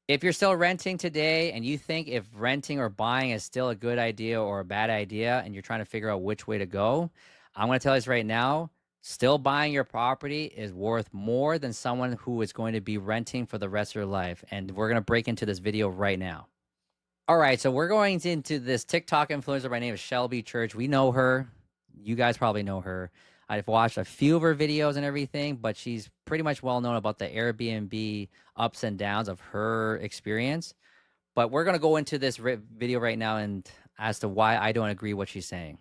If you're still renting today and you think if renting or buying is still a good idea or a bad idea and you're trying to figure out which way to go, I'm going to tell you this right now. Still buying your property is worth more than someone who is going to be renting for the rest of their life. And we're going to break into this video right now. All right, so we're going into this TikTok influencer by name of Shelby Church. We know her. You guys probably know her. I've watched a few of her videos and everything, but she's pretty much well known about the Airbnb ups and downs of her experience. But we're going to go into this video right now and as to why I don't agree what she's saying.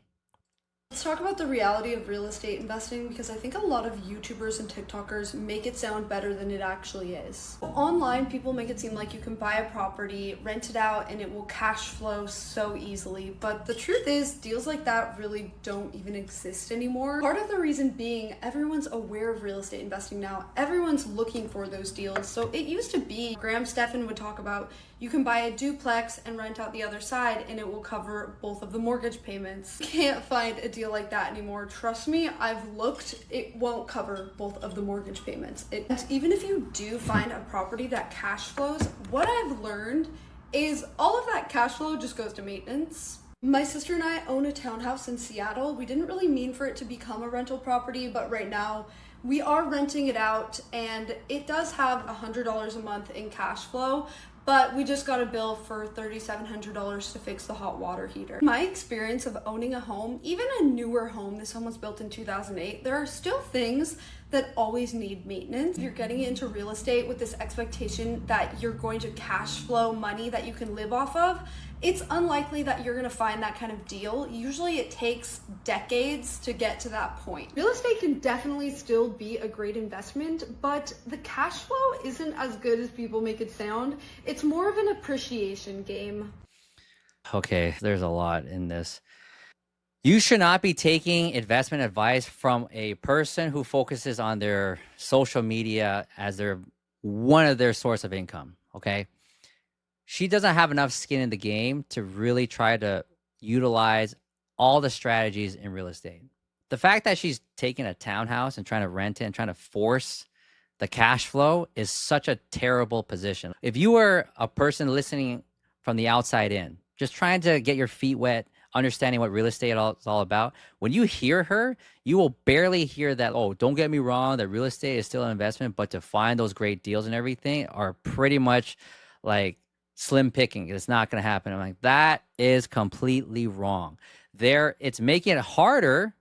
Let's talk about the reality of real estate investing because I think a lot of YouTubers and TikTokers make it sound better than it actually is. Online, people make it seem like you can buy a property, rent it out, and it will cash flow so easily. But the truth is, deals like that really don't even exist anymore. Part of the reason being, everyone's aware of real estate investing now. Everyone's looking for those deals. So it used to be, Graham Stephan would talk about, you can buy a duplex and rent out the other side and it will cover both of the mortgage payments. You can't find a deal like that anymore. Trust me, I've looked, it won't cover both of the mortgage payments. Even if you do find a property that cash flows, what I've learned is all of that cash flow just goes to maintenance. My sister and I own a townhouse in Seattle. We didn't really mean for it to become a rental property, but right now we are renting it out and it does have $100 a month in cash flow. But we just got a bill for $3,700 to fix the hot water heater. My experience of owning a home, even a newer home, this home was built in 2008, there are still things that always need maintenance. You're getting into real estate with this expectation that you're going to cash flow money that you can live off of. It's unlikely that you're gonna find that kind of deal. Usually it takes decades to get to that point. Real estate can definitely still be a great investment, but the cash flow isn't as good as people make it sound. It's more of an appreciation game. Okay, there's a lot in this. You should not be taking investment advice from a person who focuses on their social media as their one of their source of income, okay? She doesn't have enough skin in the game to really try to utilize all the strategies in real estate. The fact that she's taking a townhouse and trying to rent it and trying to force the cash flow is such a terrible position. If you were a person listening from the outside in, just trying to get your feet wet, understanding what real estate is all about, when you hear her, you will barely hear that, oh, don't get me wrong, that real estate is still an investment, but to find those great deals and everything are pretty much like slim picking. It's not going to happen. I'm like, that is completely wrong. It's making it harder,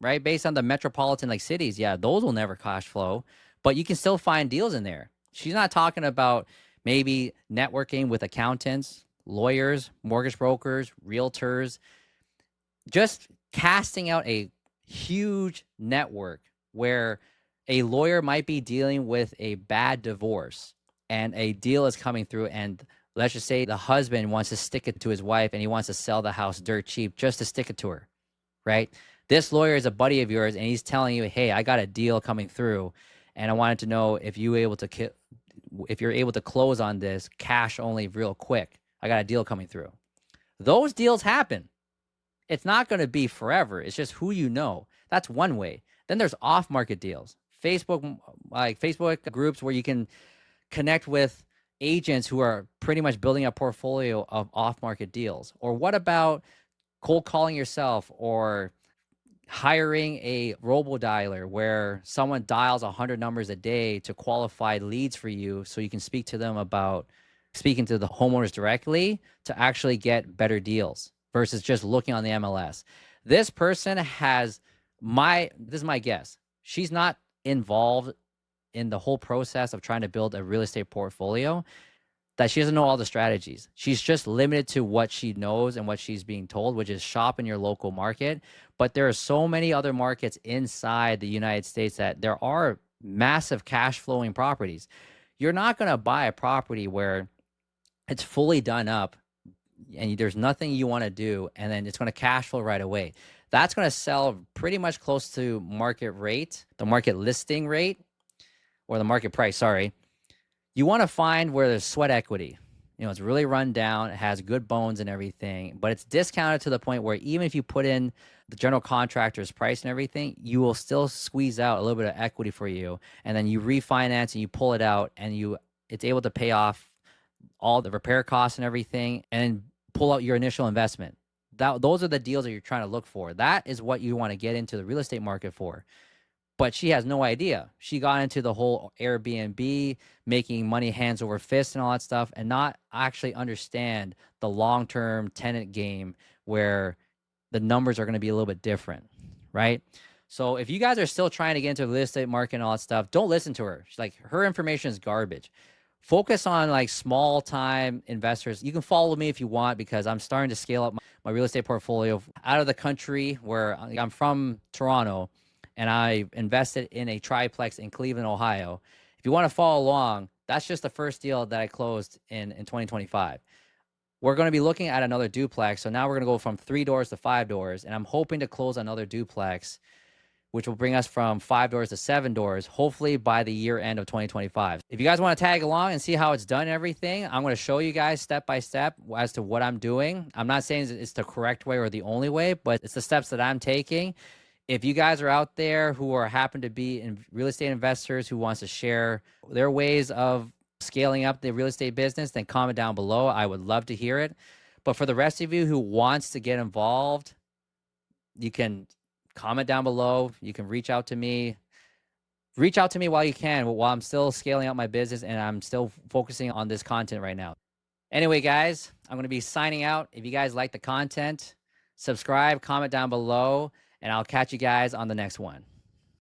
right? Based on the metropolitan like cities. Yeah, those will never cash flow, but you can still find deals in there. She's not talking about maybe networking with accountants, lawyers, mortgage brokers, realtors, just casting out a huge network where a lawyer might be dealing with a bad divorce and a deal is coming through, and let's just say the husband wants to stick it to his wife and he wants to sell the house dirt cheap just to stick it to her, right? This lawyer is a buddy of yours and he's telling you, hey, I got a deal coming through and I wanted to know if you're able to close on this cash only real quick. I got a deal coming through. Those deals happen. It's not going to be forever. It's just who you know. That's one way. Then there's off-market deals. Facebook groups where you can connect with agents who are pretty much building a portfolio of off-market deals. Or what about cold calling yourself or hiring a robo-dialer where someone dials 100 numbers a day to qualify leads for you so you can speak to them about speaking to the homeowners directly to actually get better deals versus just looking on the MLS. This person this is my guess. She's not involved in the whole process of trying to build a real estate portfolio, that she doesn't know all the strategies. She's just limited to what she knows and what she's being told, which is shop in your local market. But there are so many other markets inside the United States that there are massive cash flowing properties. You're not going to buy a property where it's fully done up and there's nothing you want to do, and then it's going to cash flow right away. That's going to sell pretty much close to market rate, the market listing rate, or the market price, sorry. You want to find where there's sweat equity. It's really run down, it has good bones and everything, but it's discounted to the point where even if you put in the general contractor's price and everything, you will still squeeze out a little bit of equity for you. And then you refinance and you pull it out and it's able to pay off all the repair costs and everything, and pull out your initial investment. Those are the deals that you're trying to look for. That is what you want to get into the real estate market for. But she has no idea. She got into the whole Airbnb, making money hands over fist and all that stuff, and not actually understand the long-term tenant game where the numbers are going to be a little bit different, right? So if you guys are still trying to get into the real estate market and all that stuff, don't listen to her. She's like, her information is garbage. Focus on like small time investors. You can follow me if you want, because I'm starting to scale up my real estate portfolio out of the country, where I'm from Toronto, and I invested in a triplex in Cleveland, Ohio. If you want to follow along, that's just the first deal that I closed in 2025. We're going to be looking at another duplex. So now we're going to go from 3 doors to 5 doors. And I'm hoping to close another duplex, which will bring us from 5 doors to 7 doors, hopefully by the year end of 2025. If you guys want to tag along and see how it's done and everything, I'm going to show you guys step by step as to what I'm doing. I'm not saying it's the correct way or the only way, but it's the steps that I'm taking. If you guys are out there who happen to be in real estate investors who wants to share their ways of scaling up the real estate business, then comment down below. I would love to hear it. But for the rest of you who wants to get involved, you can comment down below. You can reach out to me. Reach out to me while you can, while I'm still scaling up my business and I'm still focusing on this content right now. Anyway, guys, I'm going to be signing out. If you guys like the content, subscribe, comment down below, and I'll catch you guys on the next one.